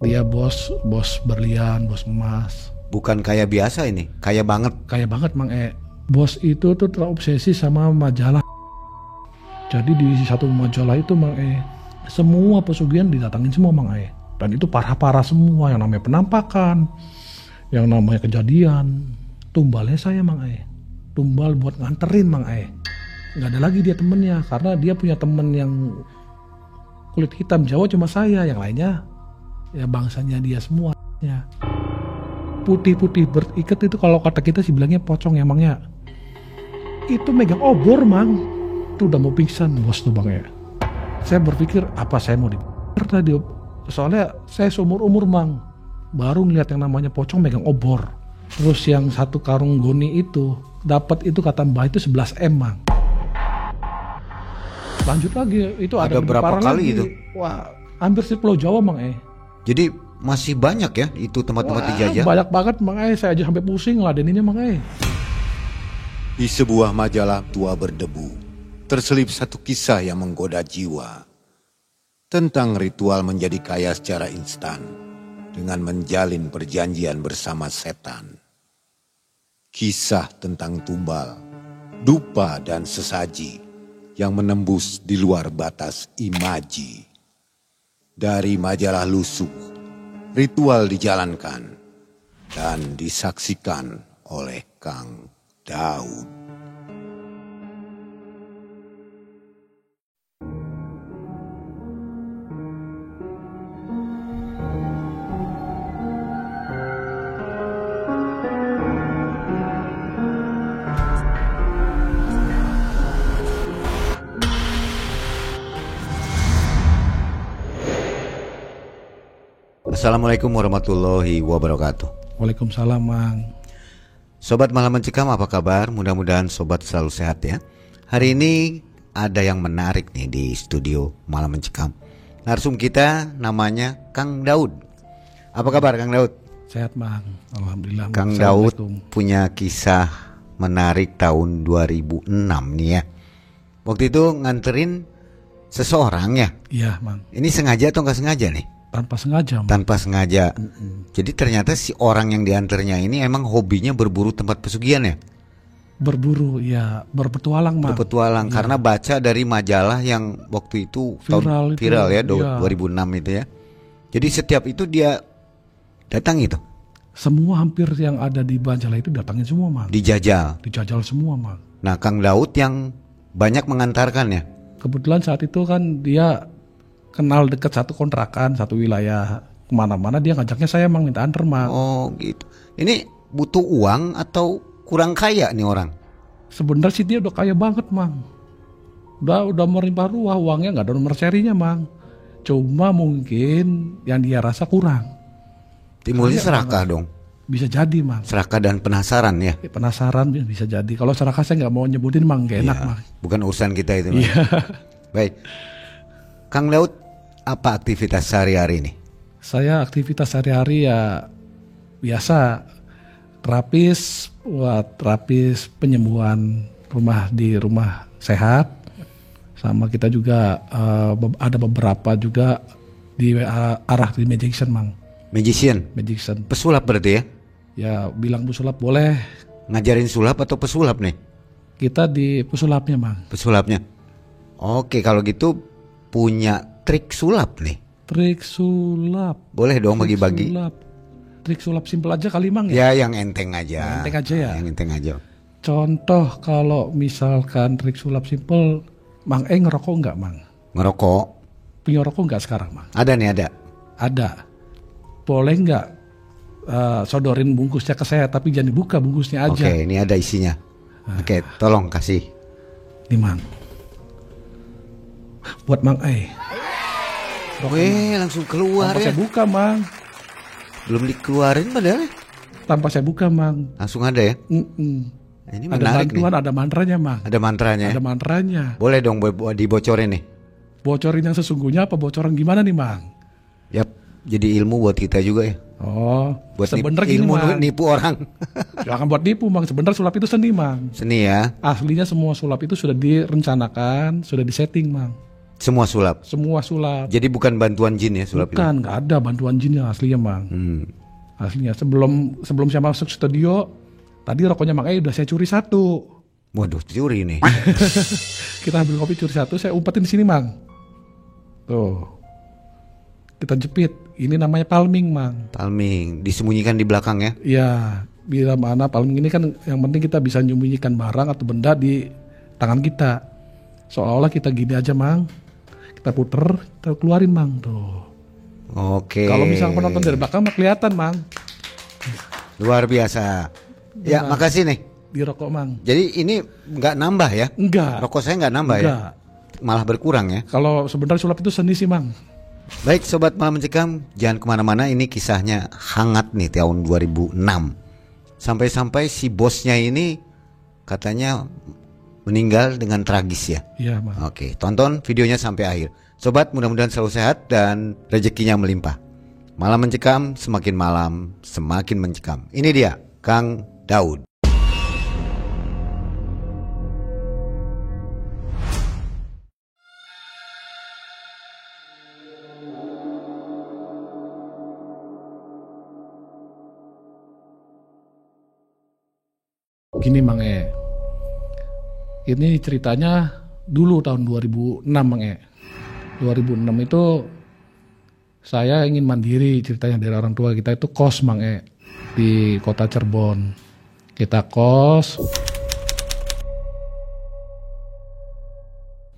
Dia bos berlian, bos emas. Bukan kaya biasa ini, kaya banget. Kaya banget Mang Bos itu tuh terobsesi sama majalah. Jadi di satu majalah itu Mang semua pesugihan didatangin semua Mang Dan itu parah-parah semua, yang namanya penampakan, yang namanya kejadian. Tumbalnya saya Mang Tumbal buat nganterin Mang Nggak ada lagi dia temennya, karena dia punya temen yang kulit hitam Jawa cuma saya, yang lainnya ya bangsanya dia semua. Putih-putih berikat itu kalau kata kita sih bilangnya pocong ya Mang Itu megang obor Mang. Itu udah mau pingsan bos tuh Bang Saya berpikir apa saya mau dibakar tadi. Soalnya saya seumur-umur Mang baru ngeliat yang namanya pocong megang obor. Terus yang satu karung goni itu dapat itu kata Mbah itu 11 M Mang. Lanjut lagi itu ada berapa kali lagi. itu? Wah, hampir di Pulau Jawa Mang Jadi masih banyak ya itu tempat-tempat dijajah. Banyak banget Mang saya aja sampai pusing ladeninnya Mang Di sebuah majalah tua berdebu terselip satu kisah yang menggoda jiwa tentang ritual menjadi kaya secara instan dengan menjalin perjanjian bersama setan. Kisah tentang tumbal, dupa dan sesaji yang menembus di luar batas imaji. Dari majalah Lusuk, ritual dijalankan dan disaksikan oleh Kang Daud. Assalamualaikum warahmatullahi wabarakatuh. Waalaikumsalam Mang. Sobat Malam Mencekam, apa kabar? Mudah-mudahan sobat selalu sehat ya. Hari ini ada yang menarik nih di studio Malam Mencekam. Narsum kita namanya Kang Daud. Apa kabar Kang Daud? Sehat Mang, alhamdulillah. Kang Daud punya kisah menarik tahun 2006 nih ya. Waktu itu nganterin seseorang ya? Iya Mang. Ini sengaja atau nggak sengaja nih? Tanpa sengaja Mang. Tanpa sengaja. Jadi ternyata si orang yang diantarnya ini emang hobinya berburu tempat pesugihan ya? Berburu ya, berpetualang Mang. Berpetualang karena baca dari majalah yang waktu itu viral ya, 2006 itu ya. Jadi setiap itu dia datang itu. Semua hampir yang ada di majalah itu datangin semua Mang. Dijajal semua Mang. Nah Kang Daud yang banyak mengantarkan ya. Kebetulan saat itu kan dia kenal dekat satu kontrakan, satu wilayah, kemana-mana dia ngajaknya saya Mang minta anter Mang. Oh gitu. Ini butuh uang atau kurang kaya nih orang? Sebenarnya sih dia udah kaya banget Mang. Udah melimpah ruah, uangnya nggak ada nomor serinya Mang. Cuma mungkin yang dia rasa kurang. Timbulnya serakah dong. Bisa jadi Mang. Serakah dan penasaran ya. Penasaran bisa jadi. Kalau serakah saya nggak mau nyebutin Mang, gak enak Mang. Bukan urusan kita itu Mang. Baik. Kang Daud, apa aktivitas sehari-hari ini? Saya aktivitas sehari-hari ya biasa terapis penyembuhan di rumah sehat. Sama kita juga ada beberapa juga di arah di magician Mang. Magician. Pesulap berarti ya? Ya bilang pesulap boleh. Ngajarin sulap atau pesulap nih? Kita di pesulapnya Mang. Pesulapnya. Oke, kalau gitu punya trik sulap nih. Trik sulap. Boleh dong bagi-bagi. Trik sulap simpel aja kali Mang ya. Ya yang enteng aja. Enteng aja ya. Yang enteng aja. Contoh kalau misalkan trik sulap simpel, Mang ngerokok nggak Mang? Ngerokok. Punya rokok nggak sekarang Mang? Ada nih ada. Ada. Boleh nggak sodorin bungkusnya ke saya tapi jangan dibuka bungkusnya aja. Oke, ini ada isinya. Oke, tolong kasih. Nih Mang. Buat Mang Weh, langsung keluar tanpa ya. Saya buka Mang. Belum dikeluarin padahal. Tanpa saya buka Mang. Langsung ada ya. Ini ada menarik nih. Ada mantranya Mang. Ada mantranya. Ada mantranya. Boleh dong dibocorin nih. Bocorin yang sesungguhnya apa bocoran gimana nih Mang? Yap, jadi ilmu buat kita juga ya. Oh, buat sebenarnya ilmu Mang. Nipu orang. Jangan buat nipu Mang. Sebenarnya sulap itu seni Mang. Seni ya. Aslinya semua sulap itu sudah direncanakan, sudah disetting Mang. Semua sulap. Semua sulap. Jadi bukan bantuan jin ya sulap itu? Bukan, nggak ada bantuan jinnya aslinya Mang. Aslinya sebelum saya masuk studio, tadi rokoknya Mang udah saya curi satu. Waduh, curi nih. Kita ambil kopi curi satu, saya umpetin di sini Mang. Tuh, kita jepit. Ini namanya palming Mang. Palming, disembunyikan di belakang ya? Iya, bila mana palming ini kan yang penting kita bisa menyembunyikan barang atau benda di tangan kita. Seolah-olah kita gini aja Mang. Kita puter, kita keluarin Mang tuh. Oke. Kalau misalnya penonton dari belakang mah kelihatan Mang. Luar biasa. Ya, makasih nih. Di rokok Mang. Jadi ini nggak nambah ya? Enggak. Rokok saya nggak nambah ya? Malah berkurang ya? Kalau sebenarnya sulap itu seni sih Mang. Baik Sobat Malam Mencekam, jangan kemana-mana, ini kisahnya hangat nih tahun 2006. Sampai-sampai si bosnya ini katanya meninggal dengan tragis ya? Iya Mang. Oke, tonton videonya sampai akhir. Sobat, mudah-mudahan selalu sehat dan rezekinya melimpah. Malam Mencekam, semakin malam semakin mencekam. Ini dia, Kang Daud. Gini Mang ini ceritanya dulu tahun 2006 Mang 2006 itu saya ingin mandiri, ceritanya dari orang tua kita itu kos Mang di kota Cirebon. Kita kos.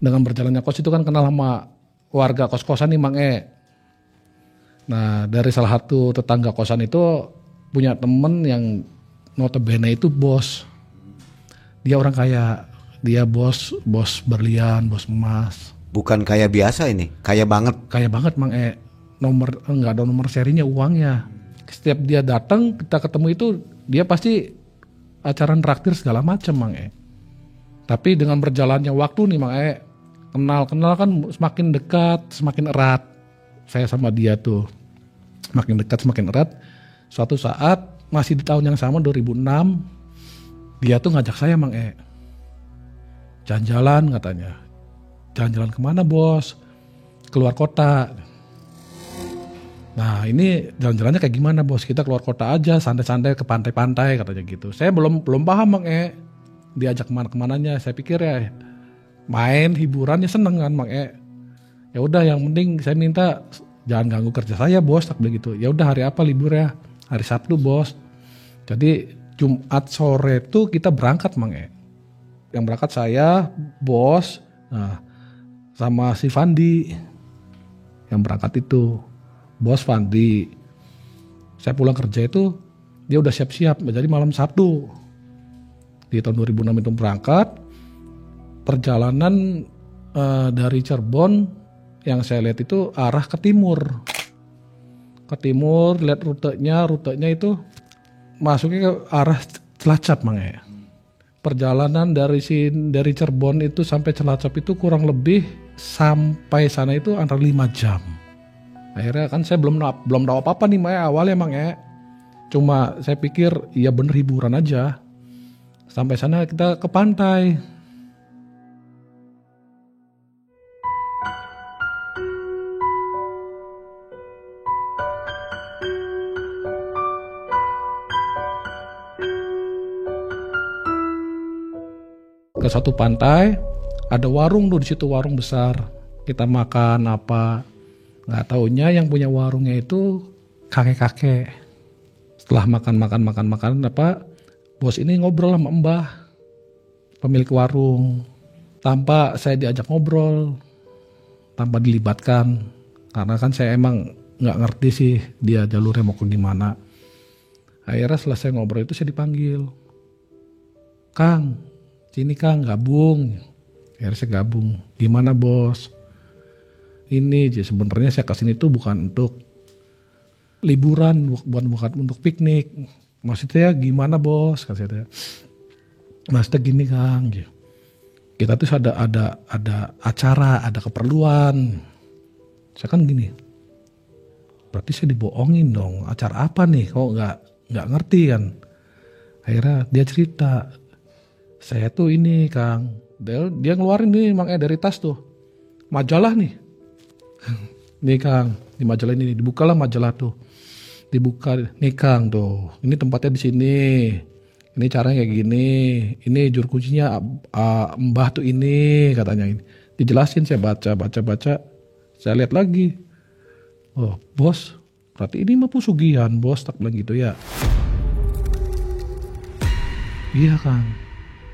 Dengan berjalannya kos itu kan kenal sama warga kos-kosan nih Mang Nah dari salah satu tetangga kosan itu punya temen yang notabene itu bos. Dia orang kaya, dia bos berlian, bos emas. Bukan kaya biasa ini, kaya banget. Kaya banget Mang nggak ada nomor serinya uangnya. Setiap dia datang kita ketemu itu dia pasti acara traktir segala macam Mang Tapi dengan berjalannya waktu nih Mang kenal kan semakin dekat, semakin erat. Saya sama dia tuh semakin dekat, semakin erat. Suatu saat masih di tahun yang sama 2006 dia tuh ngajak saya Mang jalan-jalan katanya. Jalan-jalan kemana bos? Keluar kota. Nah ini jalan-jalannya kayak gimana bos? Kita keluar kota aja, santai-santai ke pantai-pantai katanya gitu. Saya belum paham Mang diajak kemana-kemananya. Saya pikir ya main hiburannya seneng kan Mang Ya udah yang penting saya minta jangan ganggu kerja saya bos, tak begitu. Ya udah hari apa libur ya? Hari Sabtu bos. Jadi Jumat sore tuh kita berangkat Mang Yang berangkat saya, bos, nah, sama si Fandi. Yang berangkat itu, bos Fandi. Saya pulang kerja itu, dia udah siap-siap. Jadi malam Sabtu. Di tahun 2006 itu berangkat. Perjalanan dari Cirebon yang saya lihat itu arah ke timur. Ke timur, lihat rutenya itu masuknya ke arah Cilacap Mang Perjalanan dari Cirebon itu sampai Cilacap itu kurang lebih sampai sana itu antara 5 jam. Akhirnya kan saya belum tahu apa-apa nih Mang awalnya Mang Cuma saya pikir ya bener hiburan aja. Sampai sana kita ke pantai. Ke satu pantai, ada warung tuh di situ, warung besar. Kita makan apa, nggak taunya yang punya warungnya itu kakek-kakek. Setelah makan apa, bos ini ngobrol sama Mbah, pemilik warung. Tanpa saya diajak ngobrol, tanpa dilibatkan, karena kan saya emang nggak ngerti sih dia jalurnya mau ke gimana. Akhirnya selesai ngobrol itu saya dipanggil, Kang. Sini Kang, gabung. Akhirnya saya gabung. Gimana bos? Ini sebenarnya saya kesini tuh bukan untuk liburan, bukan untuk piknik. Maksudnya gimana bos? Kata saya. Maksudnya gini Kang. Kita tuh ada acara, ada keperluan. Saya kan gini. Berarti saya dibohongin dong. Acara apa nih? Kok nggak ngerti kan? Akhirnya dia cerita. Saya tuh ini Kang, dia ngeluarin nih Mang dari tas tuh majalah nih. Nih Kang, di majalah ini dibukalah majalah tuh. Dibuka nih Kang tuh. Ini tempatnya di sini. Ini caranya kayak gini. Ini juru kuncinya Mbah tuh ini katanya ini. Dijelasin, saya baca. Saya lihat lagi. Oh, bos, berarti ini mah pesugihan, bos, tak bilang gitu ya. Iya Kang,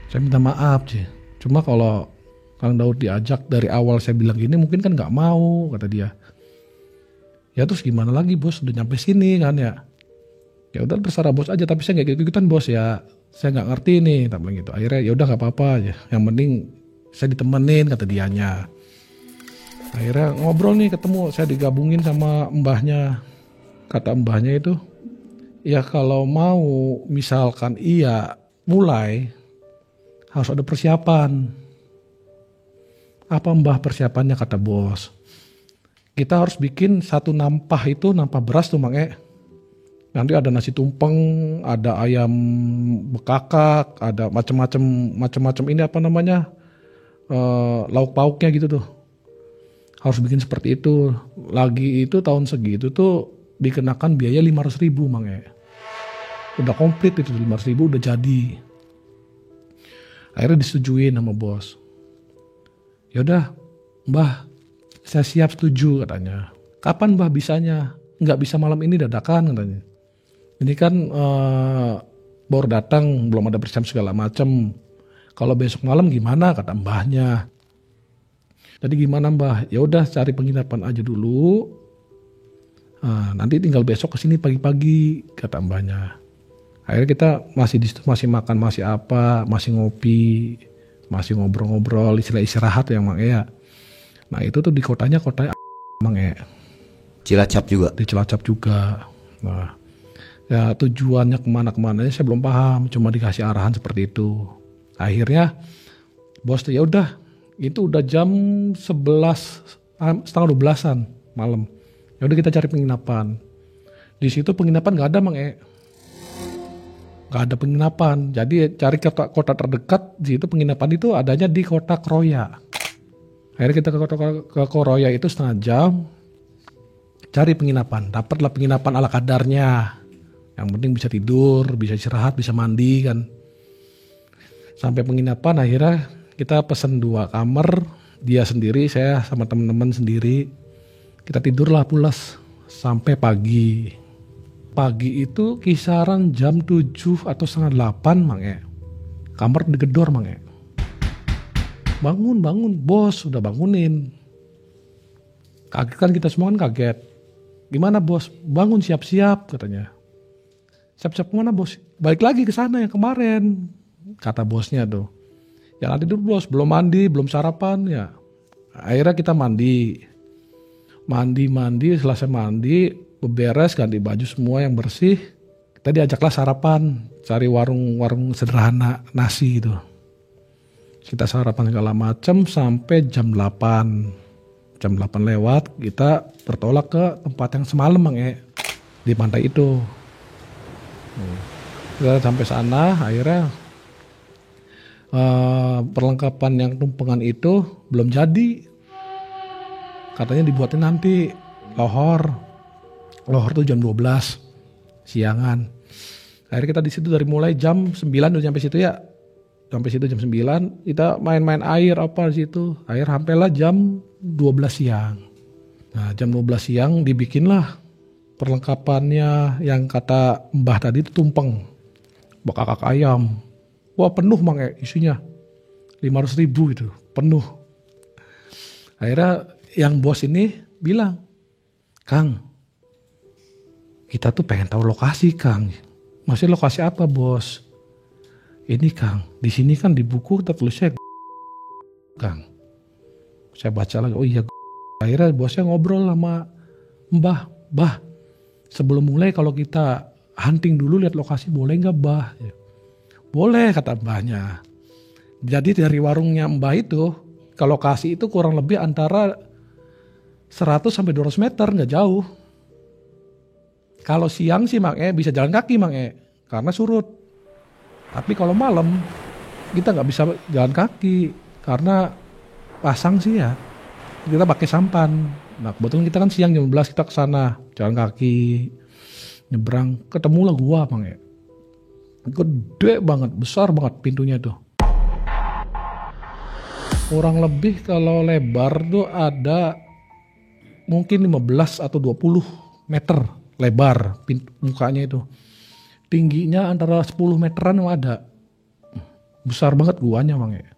saya minta maaf sih. Cuma kalau Kang Daud diajak dari awal saya bilang gini mungkin kan nggak mau, kata dia. Ya terus gimana lagi bos, udah nyampe sini kan ya. Ya udah terserah bos aja, tapi saya nggak gitu-gituan bos ya. Saya nggak ngerti nih, tak bilang gitu. Akhirnya ya udah nggak apa-apa aja. Yang penting saya ditemenin, kata dianya. Akhirnya ngobrol nih, ketemu, saya digabungin sama mbahnya. Kata mbahnya itu, ya kalau mau misalkan iya mulai harus ada persiapan. Apa mbah persiapannya, kata bos? Kita harus bikin satu nampah itu, nampah beras tuh Mang Nanti ada nasi tumpeng, ada ayam bekakak, ada macam-macam ini apa namanya, lauk pauknya gitu tuh. Harus bikin seperti itu. Lagi itu tahun segitu tuh dikenakan biaya 500.000 Mang Udah komplit itu 500.000 udah jadi. Akhirnya disetujuin sama bos. Yaudah Mbah, saya siap setuju katanya. Kapan Mbah bisanya? Nggak bisa malam ini dadakan katanya. Ini kan baru datang, belum ada persiapan segala macam. Kalau besok malam gimana, kata mbahnya. Jadi gimana Mbah? Ya udah cari penginapan aja dulu. Nanti tinggal besok kesini pagi-pagi, kata mbahnya. Akhirnya kita masih di situ, masih makan, masih apa, masih ngopi, masih ngobrol-ngobrol, istirahat ya Mang ya. Nah itu tuh di kotanya Mang Cilacap juga. Di Cilacap juga. Nah ya tujuannya kemana-kemananya saya belum paham, cuma dikasih arahan seperti itu. Akhirnya bos tuh ya udah, itu udah jam 11, setengah 12-an malam. Ya udah kita cari penginapan. Di situ penginapan nggak ada Mang nggak ada penginapan. Jadi cari kota terdekat. Di situ penginapan itu adanya di kota Kroya. Akhirnya kita ke Kroya itu setengah jam. Cari penginapan. Dapatlah penginapan ala kadarnya. Yang penting bisa tidur, bisa istirahat, bisa mandi kan. Sampai penginapan akhirnya kita pesen 2 kamar. Dia sendiri, saya sama teman-teman sendiri. Kita tidurlah pulas sampai pagi. Pagi itu kisaran jam 7 atau setengah 8 Mang Kamar digedor Mang Bangun bos, udah bangunin. Kaget kan kita semua kan kaget. Gimana bos? Bangun siap-siap katanya. Siap-siap kemana bos? Balik lagi ke sana yang kemarin, kata bosnya tuh. Jangan tidur bos, belum mandi, belum sarapan ya. Akhirnya kita mandi, selesai mandi, beberes, ganti baju semua yang bersih. Kita diajaklah sarapan, cari warung sederhana, nasi gitu. Kita sarapan segala macam sampai jam 8. Jam 8 lewat, kita bertolak ke tempat yang semalam Mang di pantai itu. Kita sampai sana, akhirnya perlengkapan yang tumpengan itu belum jadi. Katanya dibuatin nanti lohor tuh jam 12 siangan. Akhirnya kita di situ dari mulai jam 9 udah sampai situ ya. Sampai situ jam 9 kita main-main air apa di situ. Akhir sampailah jam 12 siang. Nah, jam 12 siang dibikinlah perlengkapannya yang kata Mbah tadi itu tumpeng. Bekakak ayam. Wah, penuh Mang isinya. 500.000 itu, penuh. Akhirnya yang bos ini bilang, "Kang, kita tuh pengen tahu lokasi Kang." "Maksudnya lokasi apa bos?" "Ini Kang, di sini kan di buku tertulisnya Kang." Saya baca lagi, oh iya. Akhirnya bosnya ngobrol sama Mbah, sebelum mulai kalau kita hunting dulu lihat lokasi boleh nggak Mbah? Boleh, kata Mbahnya. Jadi dari warungnya Mbah itu ke lokasi itu kurang lebih antara 100 sampai 200 meter, nggak jauh. Kalau siang sih Mang bisa jalan kaki Mang karena surut. Tapi kalau malam kita nggak bisa jalan kaki karena pasang sih ya. kita pakai sampan. Nah kebetulan kita kan siang jam 11 kita kesana jalan kaki nyebrang, ketemulah gua Mang ya. Gede banget, besar banget pintunya tuh. Kurang lebih kalau lebar tuh ada mungkin 15 atau 20 meter lebar mukanya itu. Tingginya antara 10 meteran ada. Besar banget guanya Mang ya.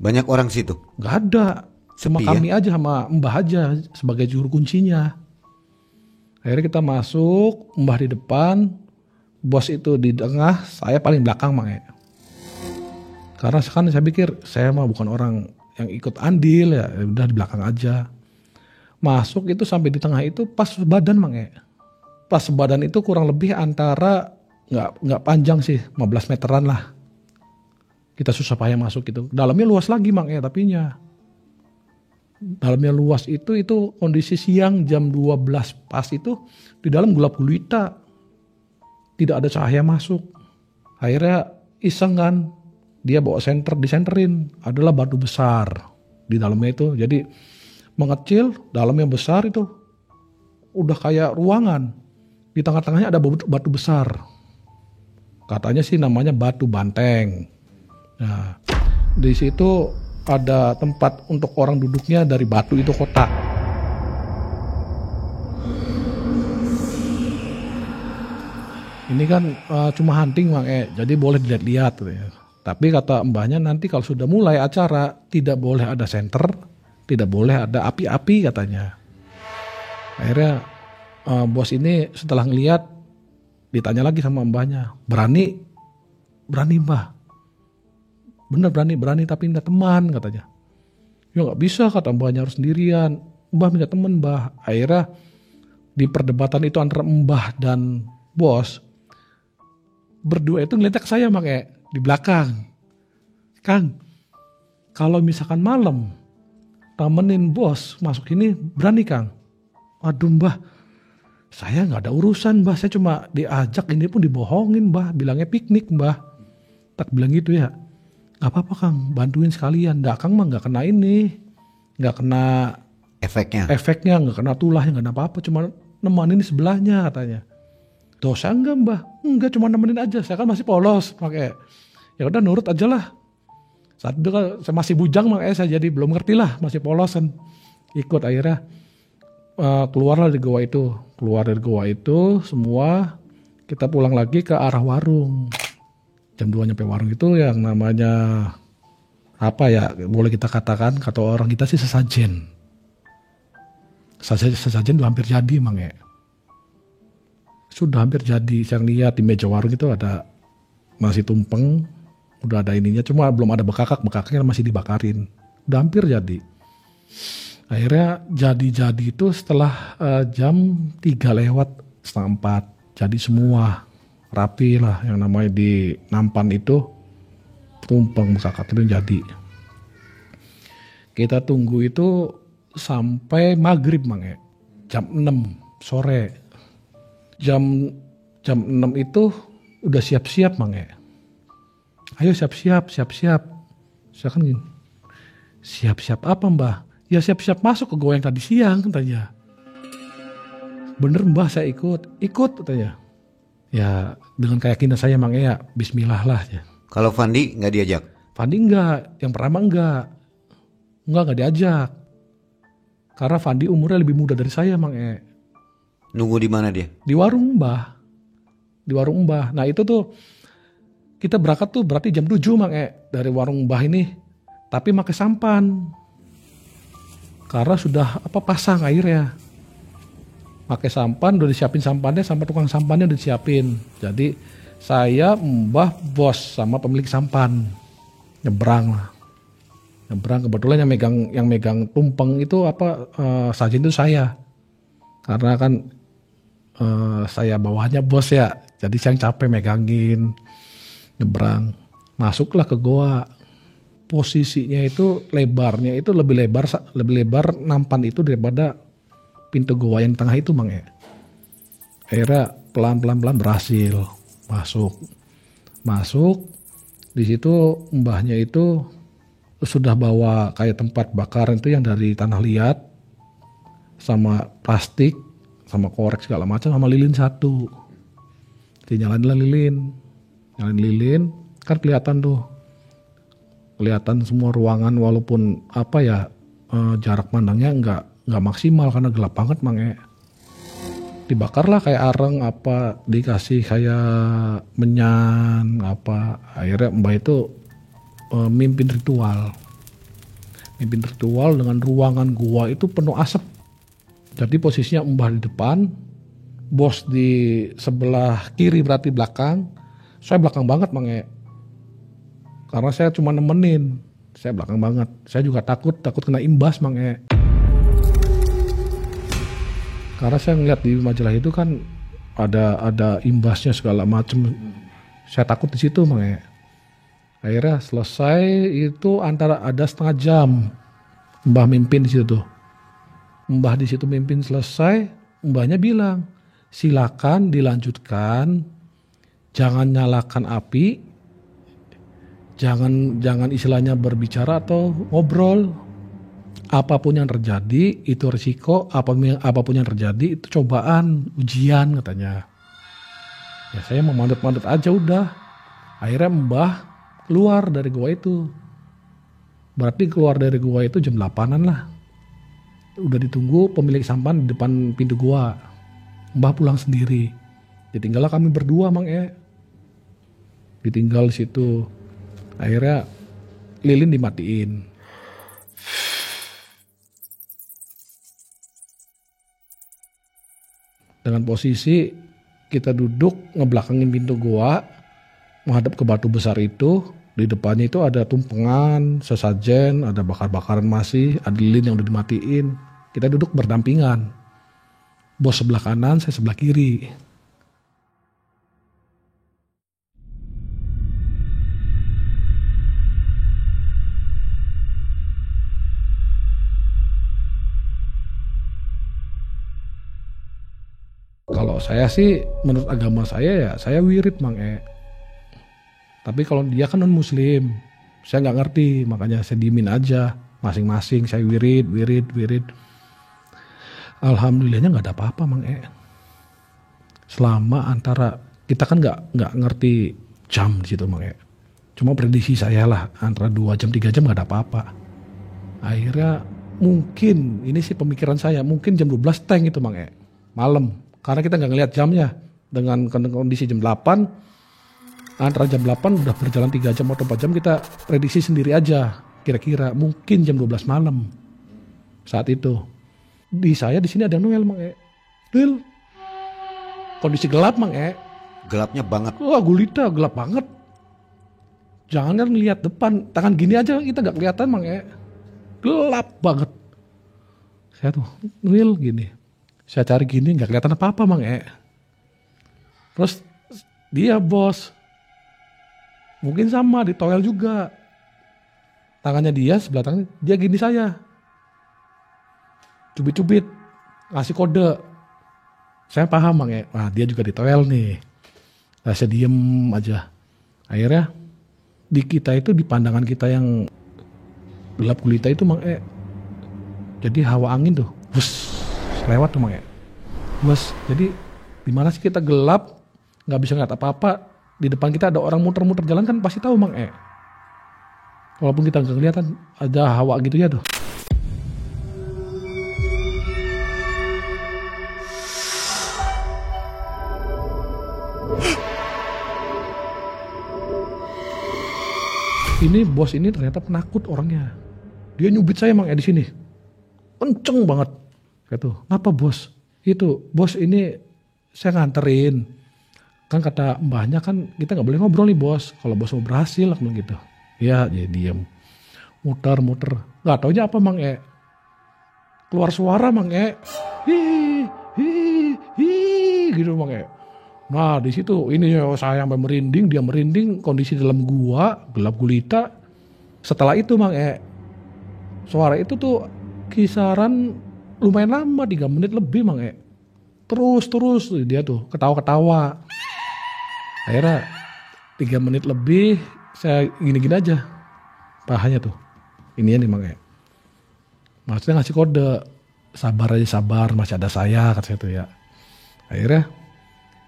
Banyak orang situ? Gak ada. Cuma Sepi, kami aja sama Mbah aja sebagai juru kuncinya. Akhirnya kita masuk, Mbah di depan, bos itu di tengah, saya paling belakang Mang ya. Karena kan saya pikir saya mah bukan orang yang ikut andil ya, udah di belakang aja. Masuk itu sampai di tengah itu pas badan Mang ya. Pas badan itu kurang lebih antara nggak panjang sih, 15 meteran lah. Kita susah payah masuk gitu. Dalamnya luas lagi Mang ya tapinya. Dalamnya luas itu kondisi siang jam 12 pas itu di dalam gelap gulita. Tidak ada cahaya masuk. Akhirnya iseng kan, dia bawa disenterin. Adalah batu besar di dalamnya itu. Jadi mengecil, dalamnya besar itu. Udah kayak ruangan. Di tengah-tengahnya ada batu besar. Katanya sih namanya batu banteng. Nah, di situ ada tempat untuk orang duduknya dari batu itu kotak. Ini kan cuma hunting Mang jadi boleh dilihat-lihat ya. Tapi kata mbahnya nanti kalau sudah mulai acara tidak boleh ada senter, tidak boleh ada api-api katanya. Akhirnya bos ini setelah ngelihat ditanya lagi sama mbahnya, berani Mbah? Bener berani tapi minta teman katanya. Ya nggak bisa kata mbahnya, harus sendirian. Mbah minta teman Mbah. Akhirnya di perdebatan itu antara mbah dan bos, berdua itu ngeliat ke saya Mang di belakang. Kang, kalau misalkan malam temenin bos masuk ini berani Kang? Aduh Mbah, saya nggak ada urusan Mbah, saya cuma diajak, ini pun dibohongin Mbah, bilangnya piknik Mbah. Tak bilang gitu ya. Gak apa-apa Kang, bantuin sekalian. Nggak Kang mah nggak kena ini, nggak kena efeknya, nggak kena tulahnya, nggak kena apa-apa, cuma nemenin di sebelahnya katanya. Dosa enggak Mbah? Enggak, cuma nemenin aja. Saya kan masih polos, makanya ya udah nurut aja lah. Saat itu kan saya masih bujang, makanya saya jadi belum ngerti lah, masih polosan. Ikut akhirnya keluarlah dari goa itu. Keluar dari goa itu semua, kita pulang lagi ke arah warung. Jam 2 nyampe warung itu yang namanya apa ya, boleh kita katakan kata orang kita sih sesajen. Sesajen udah hampir jadi Mang ya. Sudah hampir jadi. Saya lihat di meja warung itu ada masih tumpeng, udah ada ininya, cuma belum ada bekaknya masih dibakarin. Udah hampir jadi. Akhirnya jadi itu setelah jam 3:03, jadi semua rapi lah, yang namanya di nampan itu tumpeng bekak itu jadi. Kita tunggu itu sampai maghrib Mang ya, jam 6 sore. Jam 6 itu udah siap-siap Mang ya. Ayo siap-siap. Saya kan gini, siap-siap apa Mbah? Ya siap-siap masuk ke goa yang tadi siang katanya. Bener Mbah, saya ikut katanya. Ya dengan keyakinan saya Mang ya, bismillah lah ya. Kalau Fandi nggak diajak? Fandi enggak, yang pertama enggak diajak. Karena Fandi umurnya lebih muda dari saya Mang Nunggu di mana dia? Di warung Mbah. Nah itu tuh kita berangkat tuh berarti jam 7 Mang dari warung Mbah ini, tapi pakai sampan. Karena sudah pasang airnya. Pakai sampan, udah disiapin sampannya, sama tukang sampannya udah disiapin. Jadi saya, Mbah, bos sama pemilik sampan nyebrang, kebetulan yang megang tumpeng itu sajen itu saya. Karena kan saya bawahnya bos ya, jadi saya capek megangin. Nyebrang, masuklah ke goa. Posisinya itu lebarnya itu lebih lebar nampan itu daripada pintu goa yang tengah itu Mang ya. Akhirnya pelan-pelan berhasil masuk. Di situ mbahnya itu sudah bawa kayak tempat bakaran itu yang dari tanah liat, sama plastik, sama korek segala macam, sama lilin satu. Nyalain lilin, kan kelihatan tuh, kelihatan semua ruangan walaupun jarak pandangnya nggak maksimal karena gelap banget Mang. Dibakarlah kayak areng dikasih kayak menyan akhirnya Mbah itu mimpin ritual dengan ruangan gua itu penuh asap. Jadi posisinya Mbah di depan, bos di sebelah kiri berarti belakang, saya belakang banget Mang. Karena saya cuma nemenin, saya belakang banget. Saya juga takut kena imbas Mang. Karena saya ngeliat di majalah itu kan ada imbasnya segala macem. Saya takut di situ Mang. Akhirnya selesai itu ada setengah jam Mbah mimpin di situ tuh. Mbah di situ mimpin selesai, Mbahnya bilang, silakan dilanjutkan, jangan nyalakan api, jangan istilahnya berbicara atau ngobrol. Apapun yang terjadi itu risiko, apapun yang terjadi itu cobaan, ujian katanya. Ya saya mau mandat aja udah. Akhirnya Mbah keluar dari gua itu. Berarti keluar dari gua itu jam 8-an lah. Udah ditunggu pemilik sampan di depan pintu gua. Mbah pulang sendiri. Ditinggallah kami berdua Mang. Ditinggal di situ. Akhirnya lilin dimatiin. Dengan posisi kita duduk ngebelakangin pintu gua, menghadap ke batu besar itu. Di depannya itu ada tumpengan, sesajen, ada bakar-bakaran masih, ada lilin yang udah dimatiin. Kita duduk berdampingan. Bos sebelah kanan, saya sebelah kiri. Kalau saya sih, menurut agama saya ya, saya wirid Mang. Tapi kalau dia kan non muslim, saya nggak ngerti, makanya saya diemin aja. Masing-masing saya wirid. Alhamdulillahnya nggak ada apa-apa Mang. Selama antara kita kan nggak ngerti jam di situ Mang. Cuma prediksi saya lah antara 2 jam 3 jam nggak ada apa-apa. Akhirnya mungkin ini sih pemikiran saya, mungkin jam 12 tank itu Mang. Malam. Karena kita nggak ngelihat jamnya. Dengan kondisi jam 8, antara jam 8 udah berjalan 3 jam atau 4 jam, kita prediksi sendiri aja. Kira-kira mungkin jam 12 malam saat itu. Di saya di sini ada Noel Mang. Lil, kondisi gelap Mang. Gelapnya banget. Wah gulita, gelap banget. Jangan ngelihat depan, tangan gini aja kita nggak kelihatan Mang. Gelap banget. Saya tuh Noel gini. Saya cari gini nggak kelihatan apa-apa Mang. Terus dia bos, mungkin sama di toel juga. Tangannya dia sebelah tangan dia gini saya, cubit-cubit, ngasih kode. Saya paham Mang. Wah dia juga di toel nih. Nah, saya diem aja. Akhirnya di kita itu, di pandangan kita yang gelap gulita itu Mang. Jadi hawa angin tuh, bus. Lewat tuh Mang. Bos, jadi dimana sih kita gelap, nggak bisa ngeliat apa-apa, di depan kita ada orang muter-muter jalan kan pasti tahu Mang. Walaupun kita nggak kelihatan, ada hawa gitu ya tuh. Ini bos ini ternyata penakut orangnya. Dia nyubit saya Mang di sini, kenceng banget. Kayak tuh, kenapa bos? Itu bos ini saya nganterin. Kan kata mbahnya kan kita nggak boleh ngobrol nih bos. Kalau bos mau berhasil aku bilang gitu. Ya jadi diem. Muter. Nggak taunya apa Mang. Keluar suara Mang. Hi gitu Mang. Nah di situ ini saya sampai merinding, dia merinding. Kondisi dalam gua gelap gulita. Setelah itu Mang. Suara itu tuh kisaran lumayan lama, 3 menit lebih Mang. Terus dia tuh ketawa-ketawa. Akhirnya 3 menit lebih saya gini-gini aja. Pahanya tuh. Ini nih Mang E. Maksudnya ngasih kode, sabar aja sabar, masih ada saya kata itu ya. Akhirnya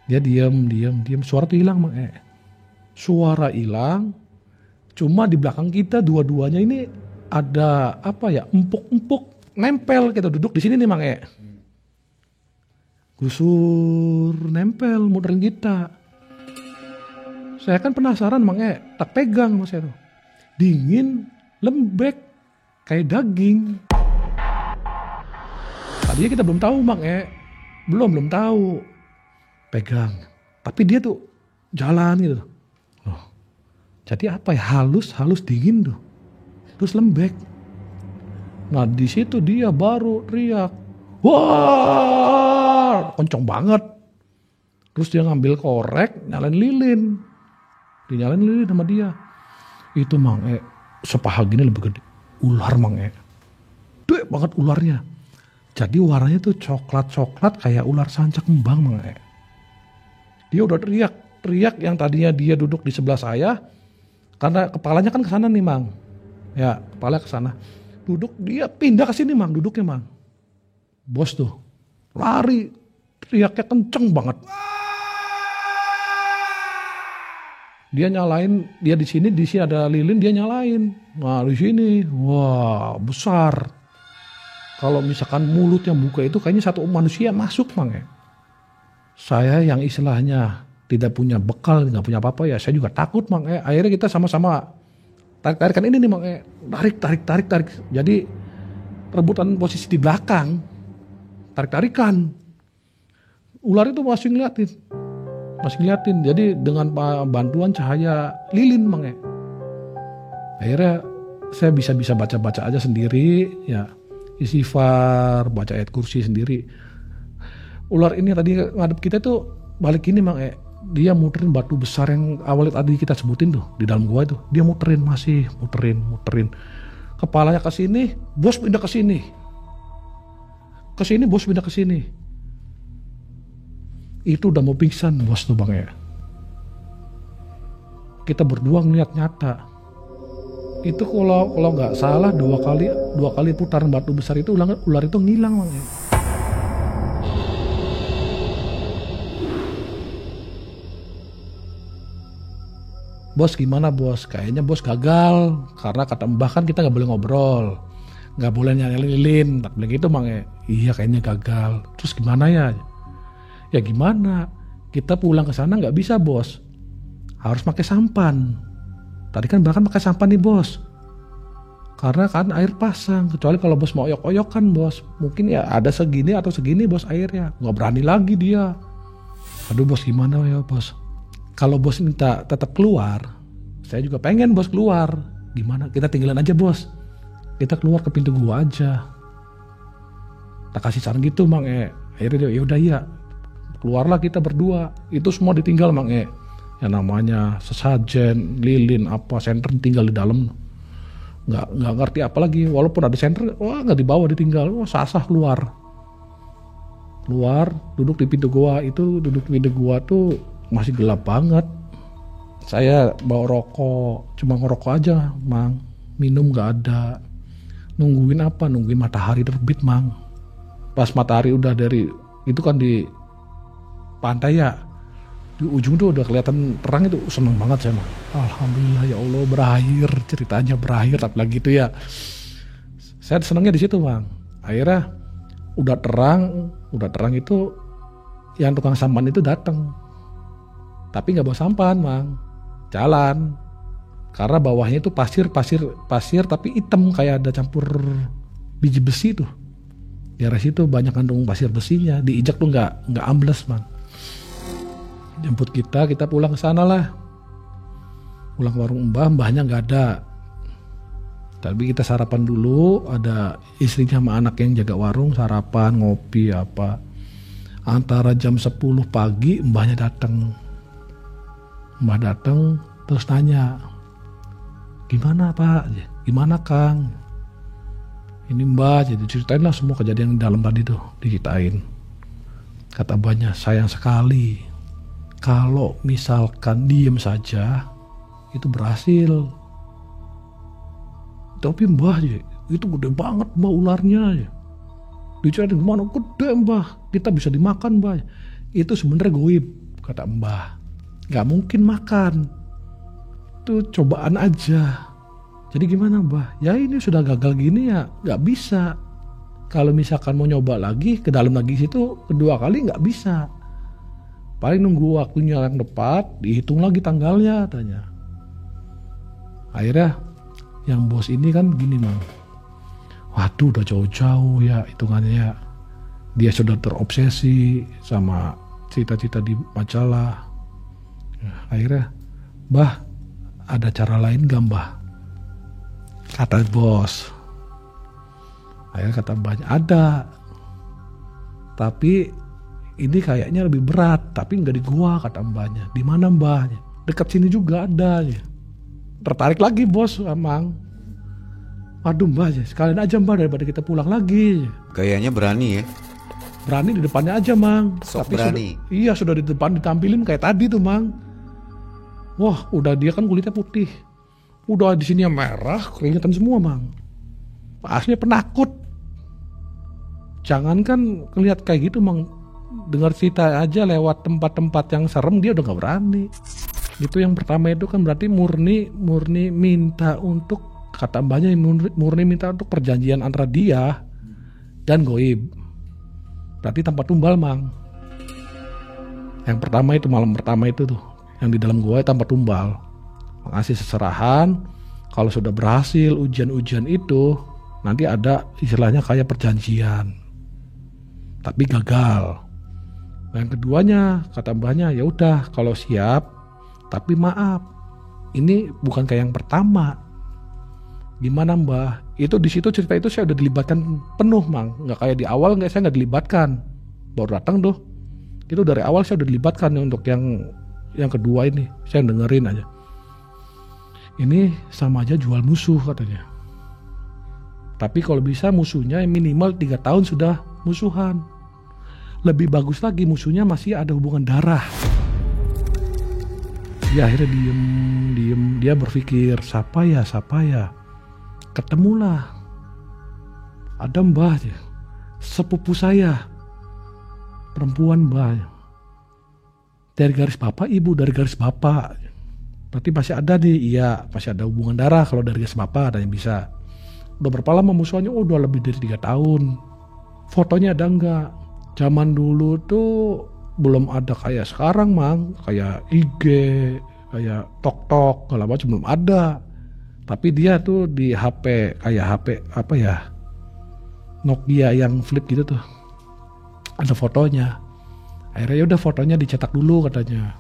dia diam, suara tuh hilang Mang E. Suara hilang, cuma di belakang kita dua-duanya ini ada apa ya, empuk-empuk nempel gitu, duduk di sini nih Mang E. Gusur nempel muterin kita. Saya kan penasaran Mang E, tak pegang mas saya tuh. Dingin, lembek, kayak daging. Tadinya kita belum tahu Mang E, belum tahu. Pegang, tapi dia tuh jalan gitu. Loh, jadi apa ya, halus dingin tuh, terus lembek. Nah di situ dia baru teriak, wah, kenceng banget. Terus dia ngambil korek, nyalain lilin, dinyalain lilin sama dia. Itu Mang E, sepaha gini lebih gede, ular Mang E, gede banget ularnya. Jadi warnanya tuh coklat kayak ular sanca kembang Mang E. Dia udah teriak yang tadinya dia duduk di sebelah saya, karena kepalanya kan ke sana nih Mang. Ya, kepala ke sana. Duduk dia pindah ke sini Mang, duduknya Mang. Bos tuh lari, teriaknya kenceng banget. Dia nyalain, dia di sini ada lilin, dia nyalain. Nah, di sini, wah, besar. Kalau misalkan mulut yang buka itu kayaknya satu manusia masuk Mang ya. Saya yang istilahnya tidak punya bekal, nggak punya apa-apa ya, saya juga takut Mang. Akhirnya kita sama-sama tarik-tarikan ini nih Mang. Tarik. Jadi rebutan posisi di belakang, tarik-tarikan. Ular itu masih ngeliatin. Jadi dengan bantuan cahaya lilin Mang. Akhirnya saya bisa baca-baca aja sendiri, ya istighfar, baca ayat kursi sendiri. Ular ini tadi ngadep kita tuh balik ini Mang dia muterin batu besar yang awalnya tadi kita sebutin tuh di dalam gua itu. Dia muterin. Kepalanya ke sini, bos pindah ke sini. Bos pindah ke sini. Itu udah mau pingsan bos tuh Bang ya. Kita berdua ngeliat nyata. Itu kalau nggak salah dua kali putaran batu besar itu ular itu ngilang Bang ya. Bos gimana bos? Kayaknya bos gagal. Karena kata Mbah kan kita gak boleh ngobrol, gak boleh nyalain lilin. Tak bilang gitu Mang ya. Iya kayaknya gagal. Terus gimana ya? Ya gimana? Kita pulang ke sana gak bisa bos, harus pakai sampan. Tadi kan bahkan pakai sampan nih bos, karena kan air pasang. Kecuali kalau bos mau oyok-oyok kan bos, mungkin ya ada segini atau segini bos airnya. Gak berani lagi dia. Aduh bos gimana ya bos? Kalau bos minta tetap keluar, saya juga pengen bos keluar. Gimana? Kita tinggalin aja bos. Kita keluar ke pintu gua aja. Tak kasih saran gitu Mang Akhirnya dia yaudah iya. Keluarlah kita berdua. Itu semua ditinggal Mang Yang namanya sesajen, lilin, apa, senter tinggal di dalam. Nggak ngerti apa lagi. Walaupun ada senter, wah nggak dibawa, ditinggal. Wah sah keluar. Duduk di pintu gua. Duduk di pintu gua tuh masih gelap banget. Saya bawa rokok, cuma ngerokok aja Mang. Minum gak ada. Nungguin matahari terbit Mang. Pas matahari udah dari, itu kan di pantai ya, di ujung tuh udah kelihatan terang, itu seneng banget saya Mang. Alhamdulillah ya Allah, berakhir, ceritanya berakhir. Tapi lagi itu ya, saya senengnya di situ Mang. Akhirnya udah terang itu, yang tukang sampan itu datang. Tapi nggak bawa sampan Mang, jalan. Karena bawahnya itu pasir tapi hitam, kayak ada campur biji besi tuh. Di arah situ banyak kandung pasir besinya, diinjak tuh nggak ambles Mang. Jemput kita pulang ke sana lah. Pulang ke warung mbahnya nggak ada. Tapi kita sarapan dulu, ada istrinya sama anak yang jaga warung, sarapan, ngopi apa. Antara jam 10 pagi mbahnya datang. Mbah datang terus tanya, gimana Pak? Gimana Kang? Ini Mbah, jadi ceritain lah semua kejadian di dalam tadi tuh, diceritain. Kata Mbahnya, sayang sekali kalau misalkan diem saja itu berhasil. Tapi mbah ya, itu gede banget mbah ularnya ya. Dicari kemana? Gede mbah, kita bisa dimakan mbah. Itu sebenarnya goib, kata mbah. Gak mungkin makan. Itu cobaan aja. Jadi gimana mbah? Ya ini sudah gagal gini ya gak bisa. Kalau misalkan mau nyoba lagi ke dalam lagi situ kedua kali gak bisa. Paling nunggu waktunya yang tepat, dihitung lagi tanggalnya katanya. Akhirnya yang bos ini kan gini mang. Waduh udah jauh-jauh ya hitungannya ya. Dia sudah terobsesi sama cita-cita di majalah. Nah, akhirnya, mbah ada cara lain gak mbah? Kata bos. Akhirnya kata mbahnya ada. Tapi ini kayaknya lebih berat. Tapi gak di gua kata mbahnya. Di mana mbahnya? Dekat sini juga ada. Ya. Tertarik lagi bos emang. Waduh mbah ya, sekalian aja mbah daripada kita pulang lagi. Kayaknya berani ya. Berani di depannya aja mang. Sok tapi berani. Sudah di depan ditampilin kayak tadi tuh mang. Wah udah dia kan kulitnya putih. Udah di sini merah, keringetan semua mang. Aslinya penakut. Jangankan ngeliat kayak gitu mang. Dengar cerita aja lewat tempat-tempat yang serem dia udah gak berani. Itu yang pertama itu kan berarti murni minta untuk, kata mbahnya murni minta untuk perjanjian antara dia dan goib. Berarti tanpa tumbal mang. Yang pertama itu malam pertama itu tuh, yang di dalam gua tanpa tumbal. Mengasih seserahan. Kalau sudah berhasil ujian-ujian itu, nanti ada istilahnya kayak perjanjian. Tapi gagal. Yang keduanya kata mbahnya ya udah kalau siap, tapi maaf, ini bukan kayak yang pertama. Gimana mbah? Itu di situ cerita itu saya udah dilibatkan penuh mang, nggak kayak di awal saya nggak dilibatkan, baru datang tuh. Itu dari awal saya udah dilibatkan untuk yang kedua ini, saya dengerin aja. Ini sama aja jual musuh katanya. Tapi kalau bisa musuhnya minimal 3 tahun sudah musuhan. Lebih bagus lagi musuhnya masih ada hubungan darah. Dia akhirnya diem, dia berpikir siapa ya. Ketemulah ada mbah ya, sepupu saya, perempuan mbah, dari garis bapak ibu, dari garis bapak. Berarti masih ada nih, iya masih ada hubungan darah kalau dari garis bapak ada yang bisa. Udah berapa lama musuhannya? Udah lebih dari 3 tahun. Fotonya ada enggak? Zaman dulu tuh belum ada kayak sekarang mang, kayak IG, kayak TokTok, kalau macam belum ada. Tapi dia tuh di HP, kayak HP apa ya, Nokia yang flip gitu tuh, ada fotonya. Akhirnya udah fotonya dicetak dulu katanya.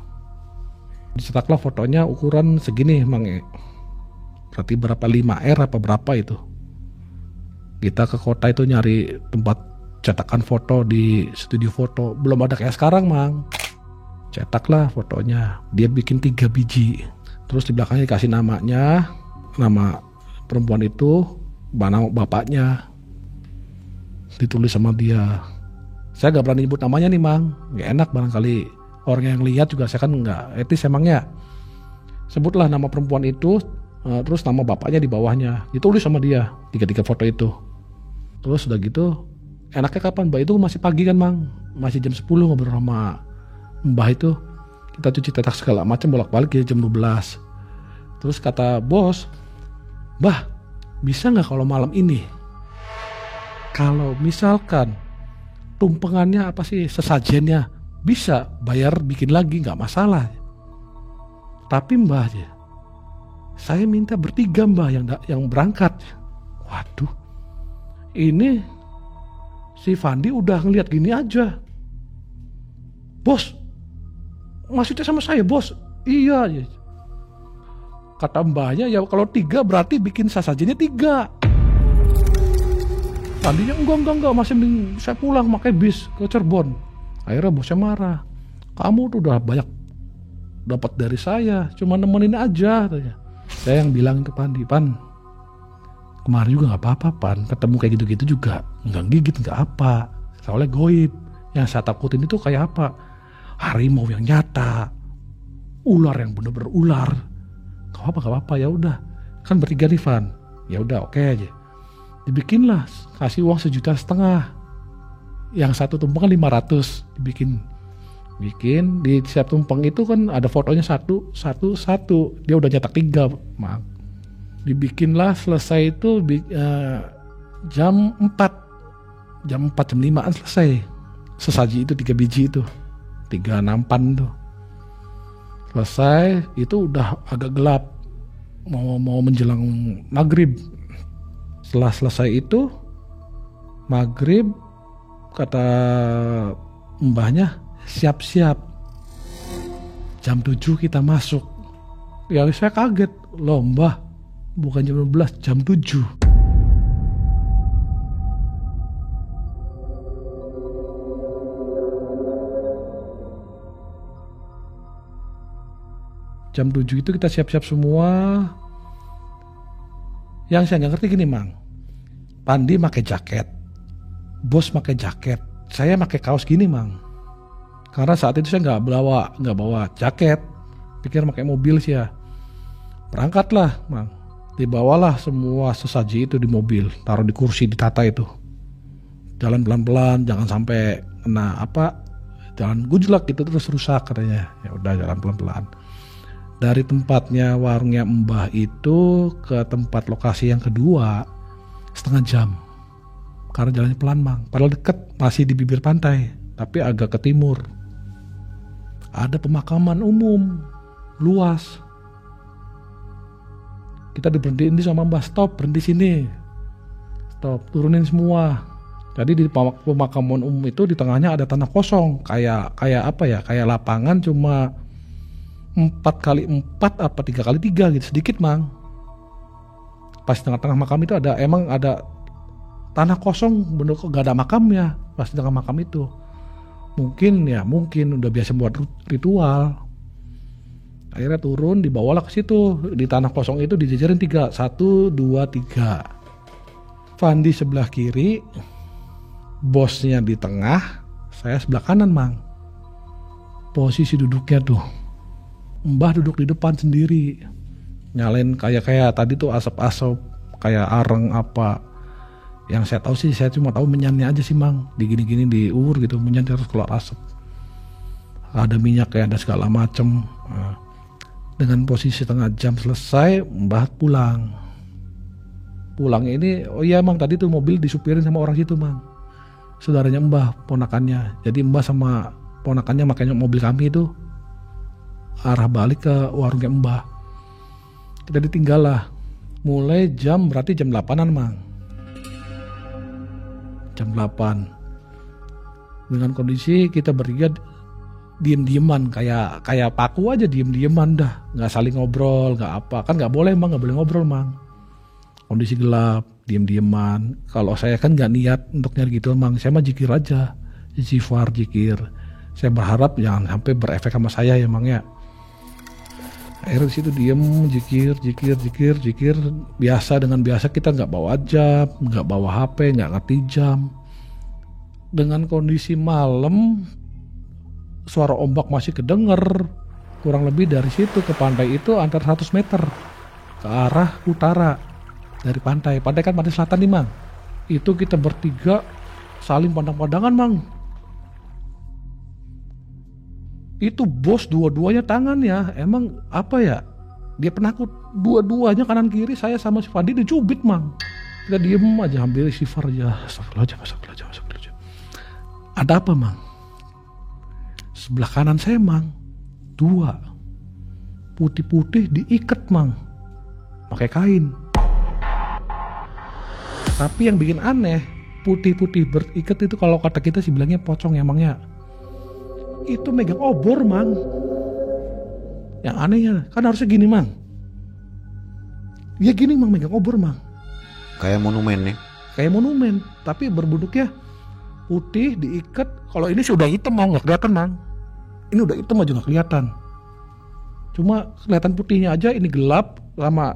Dicetaklah fotonya ukuran segini mang. Berarti berapa 5R apa berapa itu. Kita ke kota itu nyari tempat cetakan foto di studio foto. Belum ada kayak sekarang mang. Cetaklah fotonya. Dia bikin 3 biji. Terus di belakangnya dikasih namanya, nama perempuan itu, nama bapaknya. Ditulis sama dia. Saya gak berani nyebut namanya nih mang. Gak enak barangkali orang yang lihat juga, saya kan gak etis emangnya. Sebutlah nama perempuan itu, terus nama bapaknya di bawahnya. Ditulis sama dia 3 foto itu. Terus udah gitu, enaknya kapan mbak? Itu masih pagi kan mang, masih jam 10 ngobrol sama mbah itu. Kita cuci tetak segala macam bolak-balik ya jam 12. Terus kata bos, mbah bisa gak kalau malam ini, kalau misalkan tumpengannya apa sih, sesajennya bisa bayar bikin lagi gak masalah. Tapi mbah ya, saya minta bertiga mbah yang berangkat. Waduh, ini si Fandi udah ngeliat gini aja. Bos, maksudnya sama saya bos? Iya. Kata mbahnya ya kalau 3 berarti bikin sasajennya 3. Tadinya enggak, masih saya pulang pakai bis ke Cirebon. Akhirnya bosnya marah. Kamu tuh udah banyak dapat dari saya, cuma nemenin aja katanya. Saya yang bilang ke Pandi, Pan, kemarin juga gak apa-apa Pan, ketemu kayak gitu-gitu juga nggak gigit, nggak apa, soalnya goib. Yang saya takutin itu kayak apa? Harimau yang nyata, ular yang bener-bener ular. Gak apa-apa ya udah, kan bertiga nih Van, Ya udah oke aja. Dibikinlah, kasih uang 1,5 juta. Yang satu tumpeng kan 500 dibikin. Di setiap tumpeng itu kan ada fotonya satu. Dia udah nyetak 3, Mang. Dibikinlah, selesai itu jam 4. Jam 5-an selesai. Sesaji itu 3 biji itu. 3 nampan tuh. Selesai, itu udah agak gelap. Mau menjelang maghrib. Setelah selesai itu, maghrib, kata mbahnya, siap-siap. Jam 7 kita masuk. Ya saya kaget. Loh mbah, bukan jam 12, jam 7. Jam 7 itu kita siap-siap semua. Yang saya nggak ngerti gini, Mang. Pandi pakai jaket, bos pakai jaket, saya pakai kaos gini, Mang. Karena saat itu saya nggak bawa jaket, pikir pakai mobil sih ya. Berangkatlah, Mang. Dibawalah semua sesaji itu di mobil, taruh di kursi, ditata itu. Jalan pelan-pelan, jangan sampai kena jalan gujlak gitu terus rusak katanya. Ya udah jalan pelan-pelan. Dari tempatnya warungnya Mbah itu ke tempat lokasi yang kedua 1/2 jam. Karena jalannya pelan, Mang. Padahal deket, masih di bibir pantai, tapi agak ke timur. Ada pemakaman umum luas. Kita diberhentiin sama Mbah, stop, berhenti sini. Stop, turunin semua. Jadi di pemakaman umum itu di tengahnya ada tanah kosong, kayak lapangan cuma 4x4 apa 3x3 gitu, sedikit, Mang. Pas tengah-tengah makam itu ada tanah kosong, bener kok gak ada makamnya pas di tengah makam itu. Mungkin udah biasa buat ritual. Akhirnya turun, dibawalah ke situ. Di tanah kosong itu dijajarin 3, 1, 2, 3. Fandi sebelah kiri, bosnya di tengah, saya sebelah kanan, Mang. Posisi duduknya tuh, Mbah duduk di depan sendiri, nyalain kayak tadi tuh asap-asap kayak areng apa. Yang saya tahu sih, saya cuma tahu menyannya aja sih, Mang. Digini-gini diur gitu, menyan terus keluar asap. Ada minyak kayak ada segala macem. Dengan posisi 1/2 jam selesai, Mbah pulang. Pulangnya ini, oh iya, Mang, tadi tuh mobil disupirin sama orang situ, Mang. Saudaranya Mbah, ponakannya. Jadi Mbah sama ponakannya makanya mobil kami itu arah balik ke warungnya Mbah. Kita ditinggal lah. Mulai berarti jam 8-an, Mang. Jam 8. Dengan kondisi kita bertiga diem-dieman, kayak paku aja, diem-dieman dah. Gak saling ngobrol, gak apa. Kan gak boleh, Mang, gak boleh ngobrol, Mang. Kondisi gelap, diem-dieman. Kalau saya kan gak niat untuk nyari gitu, Mang. Saya mah jikir aja. Istighfar, jikir. Saya berharap jangan sampai berefek sama saya ya, Mang, ya. Akhirnya di situ diem, jikir. Dengan biasa kita nggak bawa jam, nggak bawa HP, nggak ngerti jam. Dengan kondisi malam, suara ombak masih kedenger. Kurang lebih dari situ ke pantai itu antara 100 meter ke arah utara dari pantai. Pantai kan pantai selatan nih, Mang. Itu kita bertiga saling pandang-pandangan, Mang. Itu bos dua-duanya tangannya emang dia penakut, dua-duanya kanan kiri, saya sama si Fandi dicubit, Mang. Kita diem aja, ambil istighfar aja. Astagfirullahaladzim. Ada apa, Mang? Sebelah kanan saya, Mang, 2 putih-putih diikat, Mang, pakai kain. Tapi yang bikin aneh, putih-putih berikat itu kalau kata kita sih bilangnya pocong ya, Mang, ya. Itu megang obor, Mang. Yang anehnya kan harusnya gini, Mang. Ya gini, Mang, megang obor, Mang. Kayak monumen nih. Kayak monumen, tapi berbentuknya putih diikat. Kalau ini sudah hitam, Mang, nggak kelihatan, Mang. Ini udah hitam aja nggak kelihatan. Cuma kelihatan putihnya aja. Ini gelap lama.